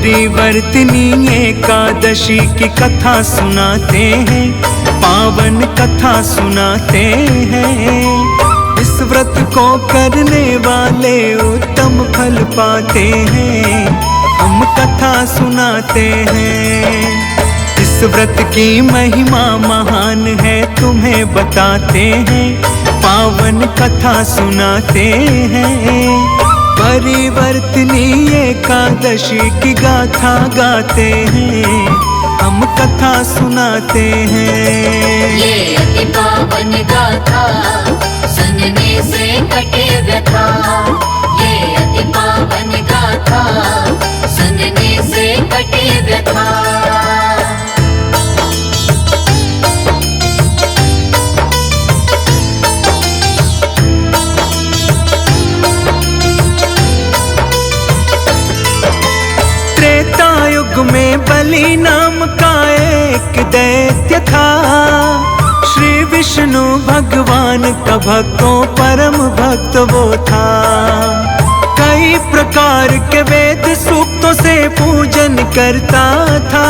परिवर्तनी एकादशी की कथा सुनाते हैं, पावन कथा सुनाते हैं। इस व्रत को करने वाले उत्तम फल पाते हैं, हम कथा सुनाते हैं। इस व्रत की महिमा महान है, तुम्हें बताते हैं, पावन कथा सुनाते हैं। परिवर्तनी एकादशी की गाथा गाते हैं, हम कथा सुनाते हैं। ये अति पावन गाथा सुनने से कटे व्यथा, ये अति पावन गाथा सुनने से कटे व्यथा। में बलि नाम का एक दैत्य था, श्री विष्णु भगवान का भक्तों परम भक्त वो था। कई प्रकार के वेद सूक्तों से पूजन करता था,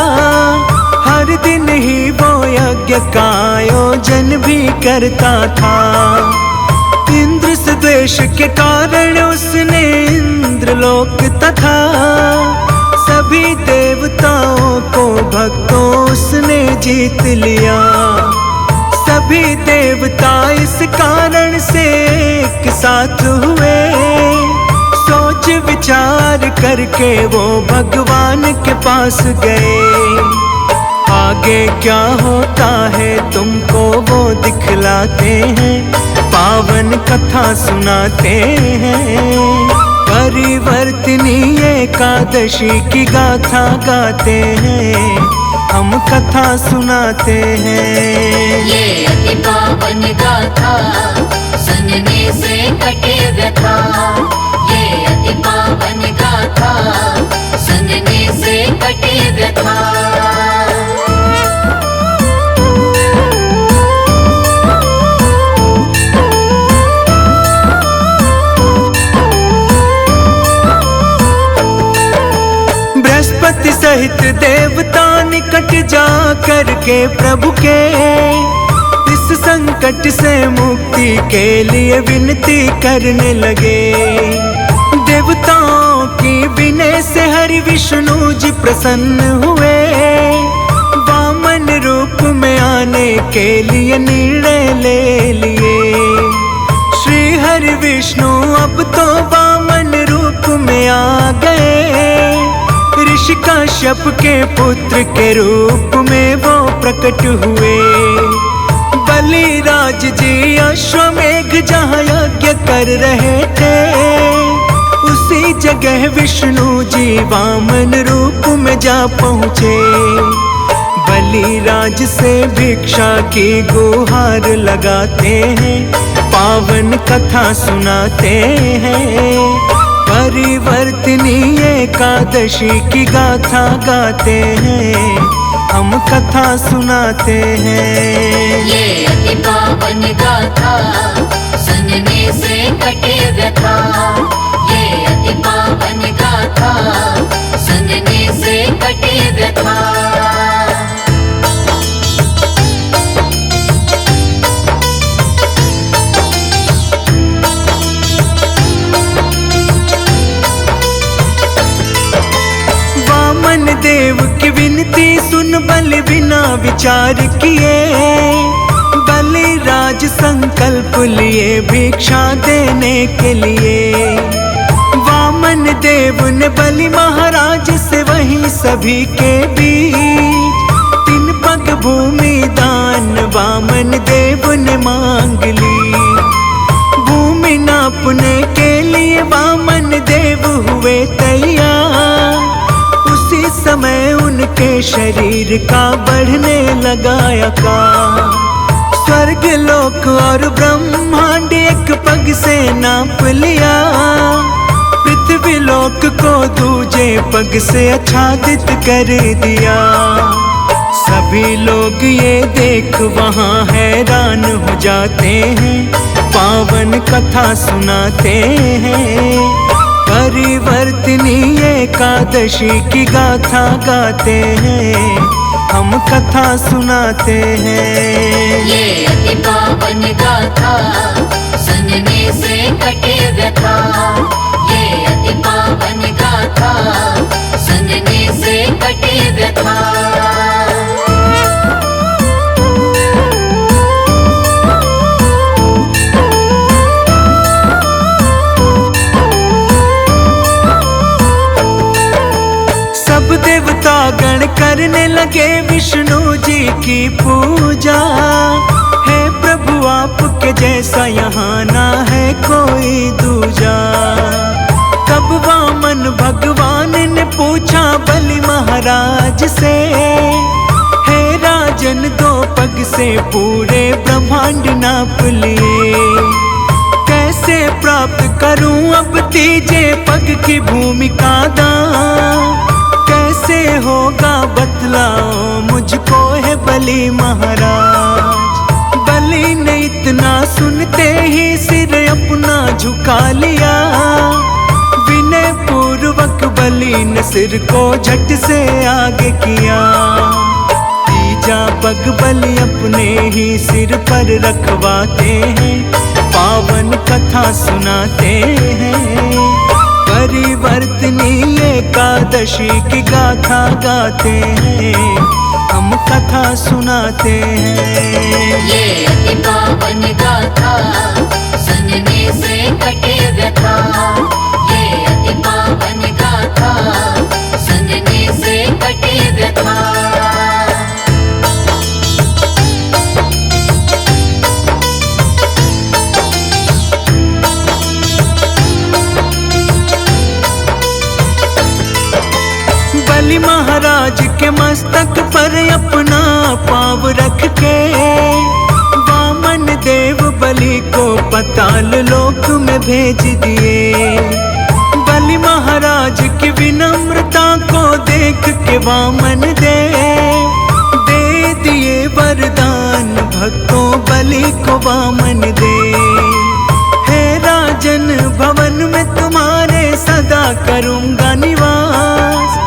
हर दिन ही वो यज्ञ का आयोजन भी करता था। इंद्र से द्वेष के कारण उसने इंद्रलोक तथा सभी देवताओं को भक्तों उसने जीत लिया। सभी देवता इस कारण से एक साथ हुए, सोच विचार करके वो भगवान के पास गए। आगे क्या होता है तुमको वो दिखलाते हैं, पावन कथा सुनाते हैं। परिवर्तनी एकादशी की गाथा गाते हैं, हम कथा सुनाते हैं। ये अति पावन गाथा सुनने से कटे व्यथा, ये अति पावन गाथा सुनने से कटे व्यथा। सहित देवता निकट जा करके प्रभु के इस संकट से मुक्ति के लिए विनती करने लगे। देवताओं की विनय से हरि विष्णु जी प्रसन्न हुए, वामन रूप में आने के लिए निर्णय ले लिए। श्री हरि विष्णु अब तो वामन रूप में आ गए, ऋषि काश्यप के पुत्र के रूप में वो प्रकट हुए। बलिराज जी अश्वमेघ जहाँ यज्ञ कर रहे थे, उसी जगह विष्णु जी वामन रूप में जा पहुँचे। बलिराज से भिक्षा की गुहार लगाते हैं, पावन कथा सुनाते हैं। परिवर्तनी एकादशी की गाथा गाते हैं, हम कथा सुनाते हैं। ये अति पावन गाथा सुनने से कटे व्यथा, ये अति पावन गाथा सुनने से कटे व्यथा। देव की विनती सुन बलि बिना विचार किए, बलिराज संकल्प लिए भिक्षा देने के लिए। वामन देव ने बलि महाराज से वहीं सभी के बीच 3 पग भूमि दान वामन देव ने मांग ली। भूमि नापने के लिए वामन देव हुए तैयार, उसी समय उनके शरीर का बढ़ने लगा आकार। स्वर्ग लोक और ब्रह्मांड एक पग से नाप लिया, पृथ्वी लोक को दूजे पग से आच्छादित कर दिया। सभी लोग ये देख वहाँ हैरान हो जाते हैं, पावन कथा सुनाते हैं। परिवर्तिनी एकादशी की गाथा गाते हैं, हम कथा सुनाते हैं। ये अति पावन गाथा सुनने से कटे व्यथा। ये अति पावन गाथा सुनने से कटे व्यथा। सब देवता गण करने लगे विष्णु जी की पूजा। है प्रभु आपके जैसा यहाँ ना है कोई दूजा। तब वामन भगवान ने पूछा बलि महाराज से, हे राजन दो पग से पूरे ब्रह्मांड नाप लिए। कैसे प्राप्त करूं अब तीजे पग की भूमिका दां। कैसे होगा बतलाओ मुझको है बलि महाराज। बलि ने इतना सुनते ही सिर अपना झुका लिया। विनय पूर्वक बलि ने सिर को झट से आगे किया। तीजा पग बलि अपने ही सिर पर रखवाते हैं, पावन कथा सुनाते हैं। परिवर्तिनी एकादशी की गाथा गाते हैं, हम कथा सुनाते हैं। ये अति पावन गाथा सुनने से कटे व्यथा। ये अति पावन गाथा सुनने से कटे व्यथा। बलि महाराज के मस्तक पर अपना पाँव रख के वामन देव बलि को पाताल लोक में भेज दिए। बलि महाराज की विनम्रता को देख के वामन देव दे दिए वरदान भक्तों बलि को वामन दे। हे राजन भवन में तुम्हारे सदा करूँगा निवास।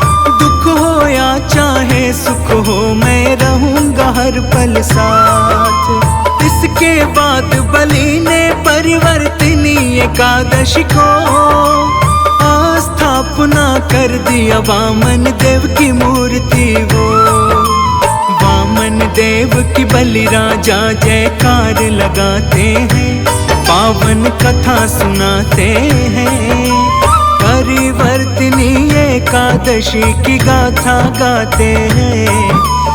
दुख हो या चाहे सुख हो मैं रहूँगा हर पल साथ। इसके बाद बलि ने परिवर्तिनी एकादशी को स्थापना कर दिया वामन देव की मूर्ति वो। वामन देव की बलि राजा जयकार लगाते हैं, पावन कथा सुनाते हैं। परिवर्तिनी एकादशी की गाथा गाते हैं,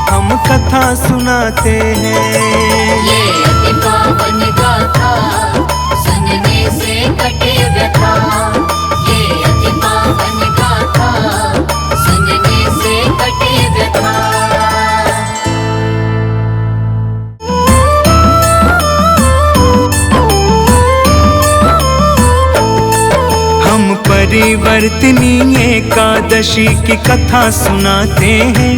हम कथा सुनाते हैं। ये अति पावन गाथा सुनने से कटे व्यथा। ये अति पावन गाथा सुनने से कटे व्यथा। परिवर्तिनी एकादशी की कथा सुनाते हैं,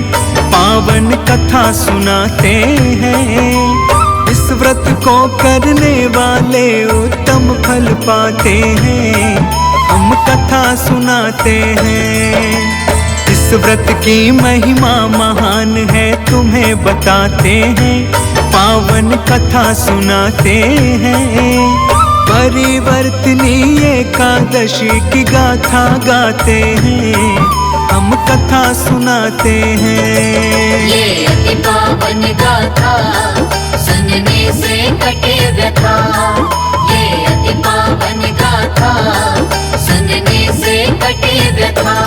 पावन कथा सुनाते हैं। इस व्रत को करने वाले उत्तम फल पाते हैं, हम कथा सुनाते हैं। इस व्रत की महिमा महान है तुम्हें बताते हैं, पावन कथा सुनाते हैं। परिवर्तिनी एकादशी की गाथा गाते हैं, हम कथा सुनाते हैं। ये अति पावन गाथा सुनने से कटे व्यथा। ये अति पावन गाथा सुनने से कटे व्यथा।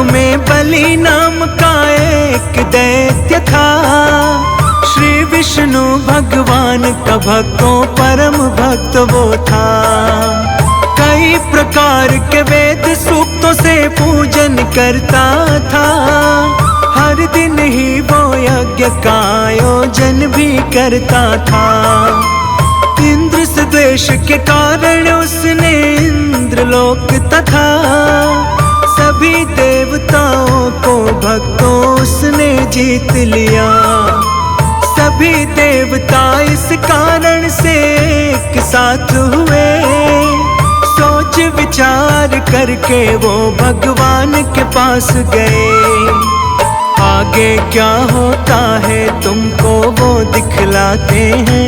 में बलि नाम का एक दैत्य था। श्री विष्णु भगवान का भक्तों परम भक्त वो था। कई प्रकार के वेद सूक्तों से पूजन करता था। हर दिन ही वो यज्ञ का आयोजन भी करता था। इंद्र से द्वेष के कारण उसने इंद्रलोक तथा सभी देवताओं को भक्तों उसने जीत लिया। सभी देवता इस कारण से एक साथ हुए। सोच विचार करके वो भगवान के पास गए। आगे क्या होता है तुमको वो दिखलाते हैं,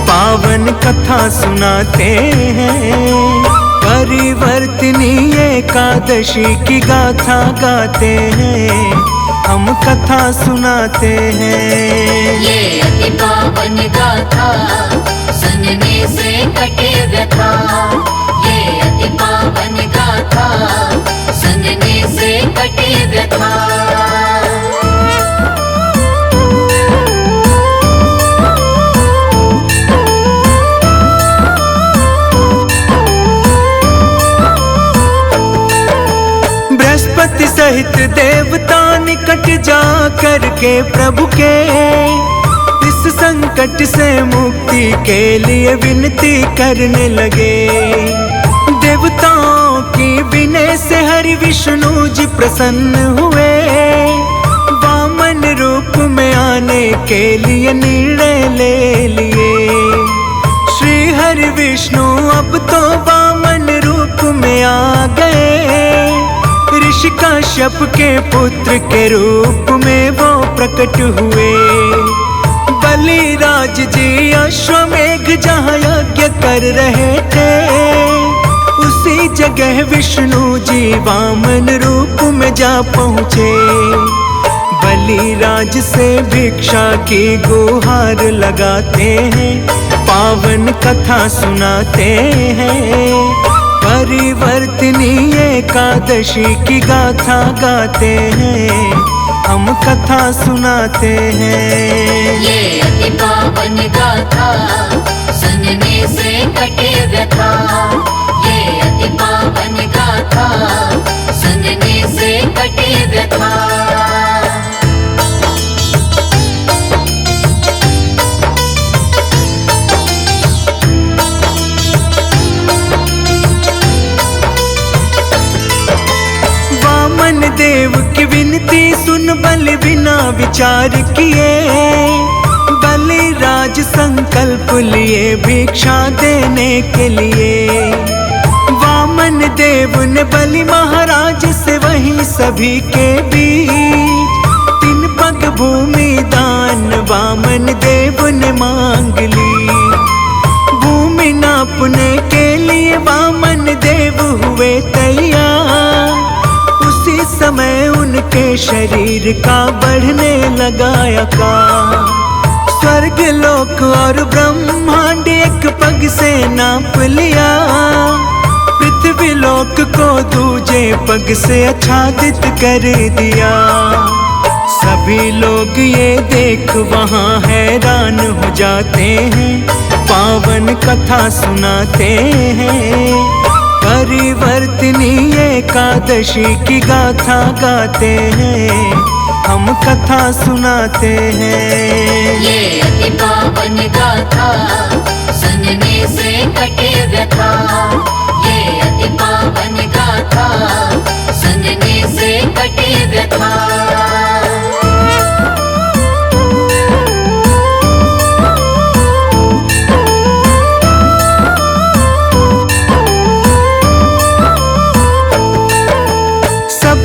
पावन कथा सुनाते हैं। परिवर्तिनी एकादशी की गाथा गाते हैं, हम कथा सुनाते हैं। ये अति पावन गाथा सुनने से कटे व्यथा। ये अति पावन गाथा सुनने से कटे व्यथा। बृहस्पति सहित देवता निकट जा करके प्रभु के इस संकट से मुक्ति के लिए विनती करने लगे। देवताओं की विनय से हरि विष्णु जी प्रसन्न हुए। वामन रूप में आने के लिए निर्णय ले लिए। श्री हरि विष्णु अब तो वामन रूप में आ गए। ऋषि काश्यप के पुत्र के रूप में वो प्रकट हुए। बलिराज जी अश्वमेघ जहाँ यज्ञ कर रहे थे, उसी जगह विष्णु जी वामन रूप में जा पहुँचे। बलिराज से भिक्षा की गुहार लगाते हैं, पावन कथा सुनाते हैं। परिवर्तिनी एकादशी की गाथा गाते हैं, हम कथा सुनाते हैं। ये अति पावन गाथा सुनने से कटे व्यथा। ये अति पावन गाथा सुनने से कटे व्यथा। देव की विनती सुन बलि बिना विचार किए। बलिराज संकल्प लिए भिक्षा देने के लिए। वामन देव ने बलि महाराज से वहीं सभी के बीच 3 पग भूमि दान वामन देव ने मांग ली। भूमि नापने के लिए वामन देव हुए तैयार। उसी समय उनके शरीर का बढ़ने लगा आकार। स्वर्ग लोक और ब्रह्मांड एक पग से नाप लिया। पृथ्वी लोक को दूजे पग से आच्छादित कर दिया। सभी लोग ये देख वहाँ हैरान हो जाते हैं, पावन कथा सुनाते हैं। परिवर्तिनी एकादशी की गाथा गाते हैं, हम कथा सुनाते हैं। ये अति पावन गाथा सुनने से कटे व्यथा। ये अति पावन गाथा सुनने से कटे व्यथा।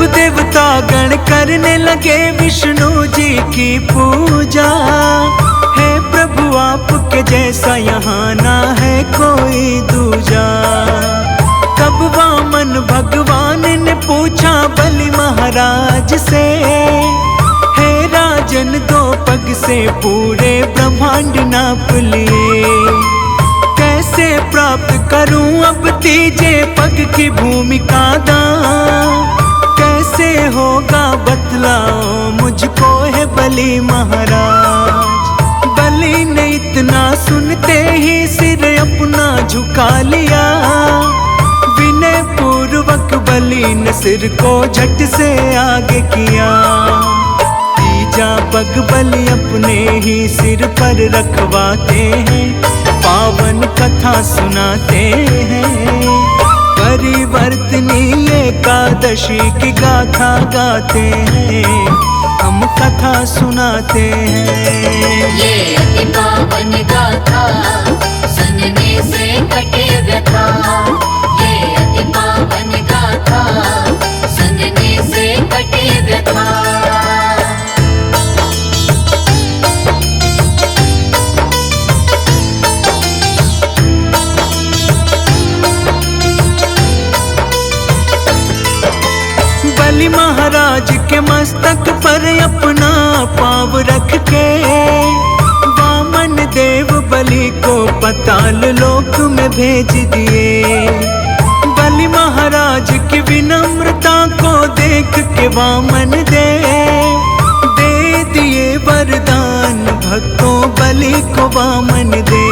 देवता गण करने लगे विष्णु जी की पूजा। हे प्रभु आपके जैसा यहाँ ना है कोई दूजा। तब वामन भगवान ने पूछा बलि महाराज से, हे राजन 2 पग से पूरे ब्रह्मांड नाप लिए। कैसे प्राप्त करूं अब 3 पग की भूमि का दान। कैसे होगा बतलाओ मुझको है बलि महाराज। बलि ने इतना सुनते ही सिर अपना झुका लिया। विनय पूर्वक बलि ने सिर को झट से आगे किया। तीजा पग बलि अपने ही सिर पर रखवाते हैं, पावन कथा सुनाते हैं। परिवर्तिनी एकादशी एकादशी की गाथा गाते हैं, हम कथा सुनाते हैं। ये अति पावन गाथा सुनने से कटे व्यथा। ये अति पावन गाथा सुनने से कटे व्यथा। बलि महाराज के मस्तक पर अपना पाँव रख के वामन देव बलि को पाताल लोक में भेज दिए। बलि महाराज की विनम्रता को देख के वामन देव दे दिए वरदान, भक्तों बलि को वामन दे।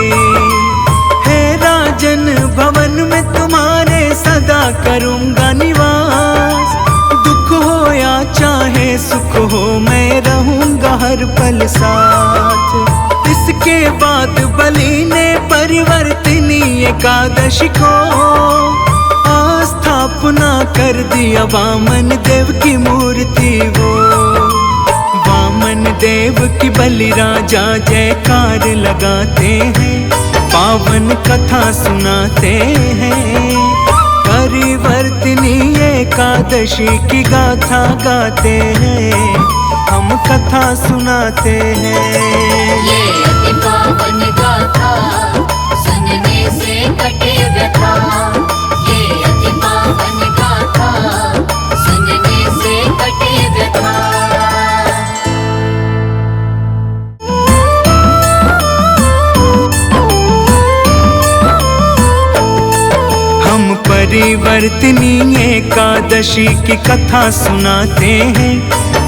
हे राजन भवन में तुम्हारे सदा करूँगा निवास, दुख हो या चाहे सुख हो मैं रहूँगा हर पल साथ। इसके बाद बलि ने परिवर्तिनी एकादशी को स्थापना कर दिया वामन देव की मूर्ति वो। वामन देव की बलि राजा जयकार लगाते हैं, पावन कथा सुनाते हैं। परिवर्तिनी एकादशी की गाथा गाते हैं, हम कथा सुनाते हैं। ये अति पावन गाथा सुनने से कटे व्यथा। ये अति पावन गाथा सुनने से कटे व्यथा। हम परिवर्तिनी एकादशी की कथा सुनाते हैं,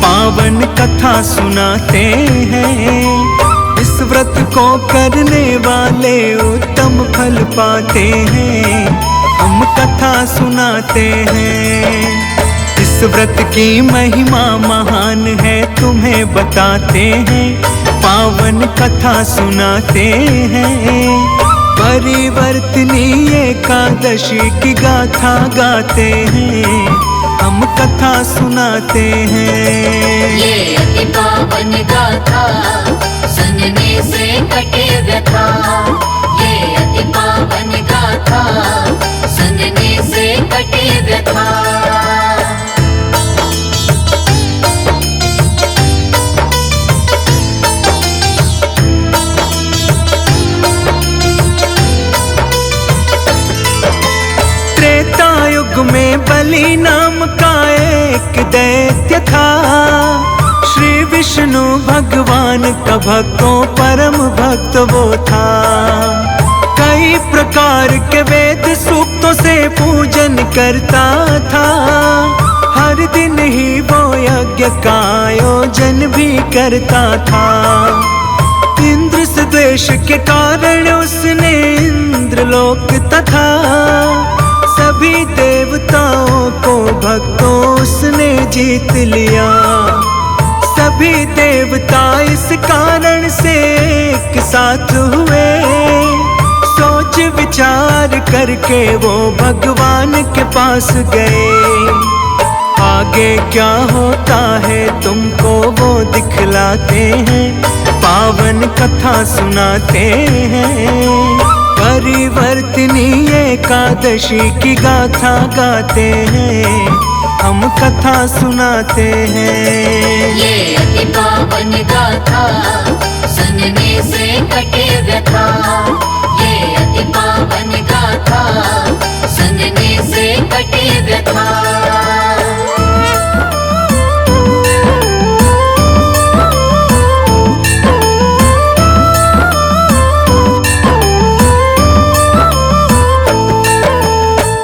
पावन कथा सुनाते हैं। इस व्रत को करने वाले उत्तम फल पाते हैं, हम कथा सुनाते हैं। इस व्रत की महिमा महान है तुम्हें बताते हैं, पावन कथा सुनाते हैं। परिवर्तिनी एकादशी की गाथा गाते हैं, हम कथा सुनाते हैं। ये अति पावन गाथा सुनने से कटे व्यथा। ये अति पावन गाथा सुनने से कटे व्यथा। में बलि नाम का एक दैत्य था, श्री विष्णु भगवान का भक्तों परम भक्त वो था। कई प्रकार के वेद सूक्तों से पूजन करता था, हर दिन ही वो यज्ञ का आयोजन भी करता था। इंद्र से द्वेष के कारण उसने इंद्रलोक तथा सभी देवताओं को भक्तों उसने जीत लिया। सभी देवता इस कारण से एक साथ हुए, सोच विचार करके वो भगवान के पास गए। आगे क्या होता है तुमको वो दिखलाते हैं, पावन कथा सुनाते हैं। परिवर्तिनी एकादशी की गाथा गाते हैं, हम कथा सुनाते हैं। ये अति पावन गाथा सुनने से कटे व्यथा। ये अति पावन गाथा सुनने से कटे व्यथा।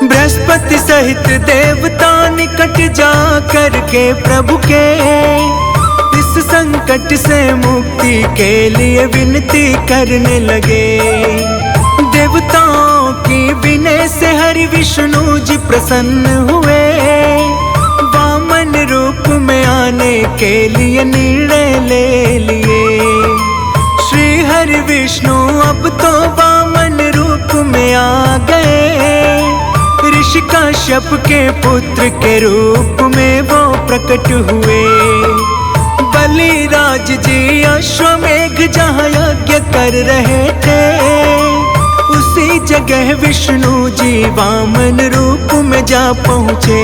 बृहस्पति सहित देवता निकट जा करके प्रभु के इस संकट से मुक्ति के लिए विनती करने लगे। देवताओं की विनय से हरि विष्णु जी प्रसन्न हुए, वामन रूप में आने के लिए निर्णय ले लिए। श्री हरि विष्णु अब तो वामन रूप में आ गए, ऋषि काश्यप के पुत्र के रूप में वो प्रकट हुए। बलिराज जी अश्वमेघ जहाँ यज्ञ कर रहे थे, उसी जगह विष्णु जी वामन रूप में जा पहुँचे।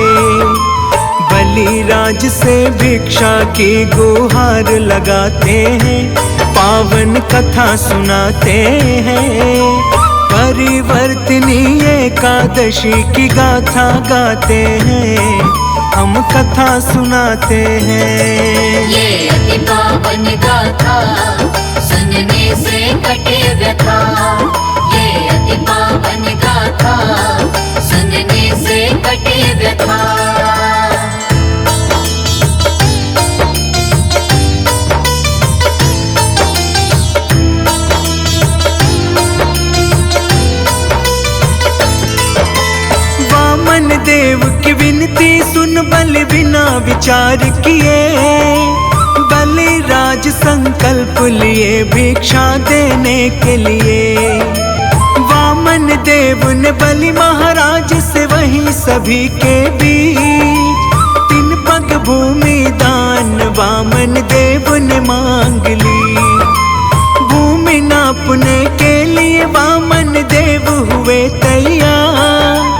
बलिराज से भिक्षा की गुहार लगाते हैं, पावन कथा सुनाते हैं। परिवर्तिनी एकादशी की गाथा गाते हैं, हम कथा सुनाते हैं। ये अति पावन गाथा सुनने से कटे व्यथा। ये अति पावन गाथा सुनने से कटे व्यथा। वामन देव की विनती सुन बलि बिना विचार किए, बलिराज संकल्प लिए भिक्षा देने के लिए। वामन देव ने बलि महाराज से वहीं सभी के बीच 3 पग भूमि दान वामन देव ने मांग ली। भूमि नापने के लिए वामन देव हुए तैयार।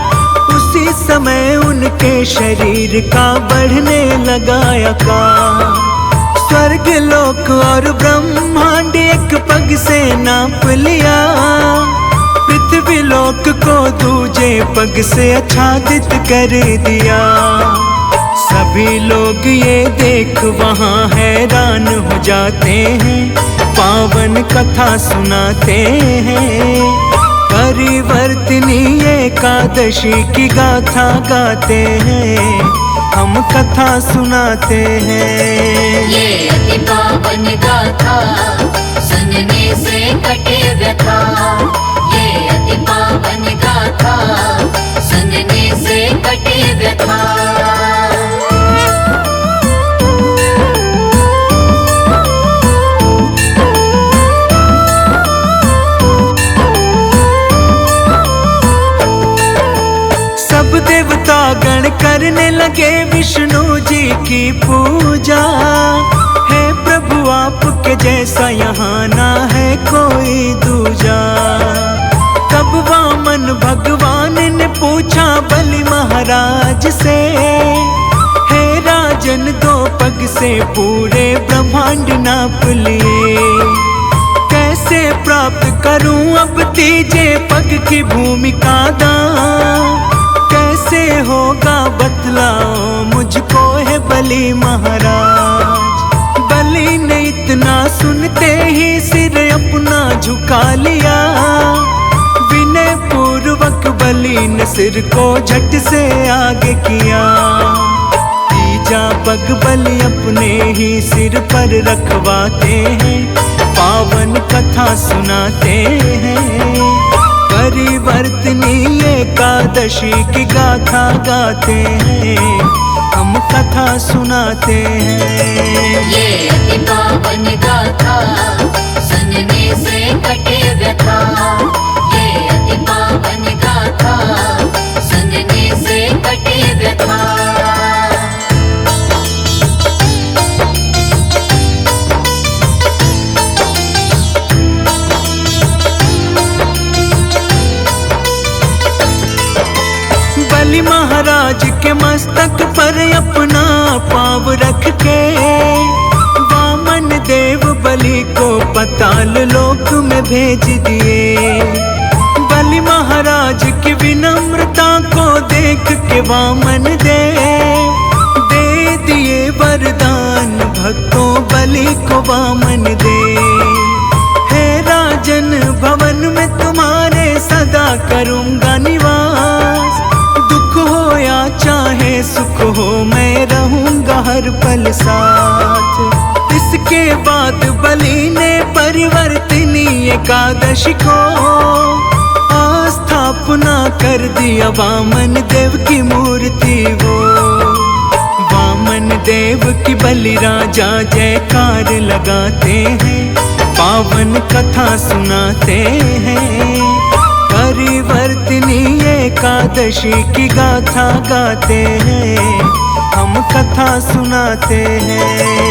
उसी समय उनके शरीर का बढ़ने लगा आकार। स्वर्ग लोक और ब्रह्मांड एक पग से नाप लिया। पृथ्वी लोक को दूजे पग से आच्छादित कर दिया। सभी लोग ये देख वहाँ हैरान हो जाते हैं, पावन कथा सुनाते हैं। परिवर्तिनी एकादशी की गाथा गाते हैं, हम कथा सुनाते हैं। ये अति पावन गाथा सुनने से कटे व्यथा। ये अति पावन गाथा सुनने से कटे व्यथा। देवता गण करने लगे विष्णु जी की पूजा। हे प्रभु आपके जैसा यहाँ ना है कोई दूजा। तब वामन भगवान ने पूछा बलि महाराज से, हे राजन 2 पग से पूरे ब्रह्मांड नाप लिए। कैसे प्राप्त करूं अब तीजे पग की भूमि का दान? कैसे होगा बतलाओ मुझको है बलि महाराज। बलि ने इतना सुनते ही सिर अपना झुका लिया। विनय पूर्वक बलि ने सिर को झट से आगे किया। तीजा पग बलि अपने ही सिर पर रखवाते हैं, पावन कथा सुनाते हैं। परिवर्तिनी एकादशी की गाथा गाते हैं, हम कथा सुनाते हैं। ये अति पावन गाथा सुनने से कटे व्यथा। ये अति पावन गाथा सुनने से कटे व्यथा। बलि महाराज के मस्तक पर अपना पाँव रख के वामन देव बलि को पाताल लोक में भेज दिए। बलि महाराज की विनम्रता को देख के वामन देव दे दिए वरदान भक्तों बलि को वामन देव। हे राजन भवन में तुम्हारे सदा करूँगा निवास। दुख हो या चाहे सुख हो मैं रहूँगा हर पल साथ। इसके बाद बलि ने परिवर्तिनी एकादशी को स्थापना कर दिया वामन देव की मूर्ति वो। वामन देव की बलि राजा जयकार लगाते हैं, पावन कथा सुनाते हैं। परिवर्तिनी एकादशी की गाथा गाते हैं, हम कथा सुनाते हैं।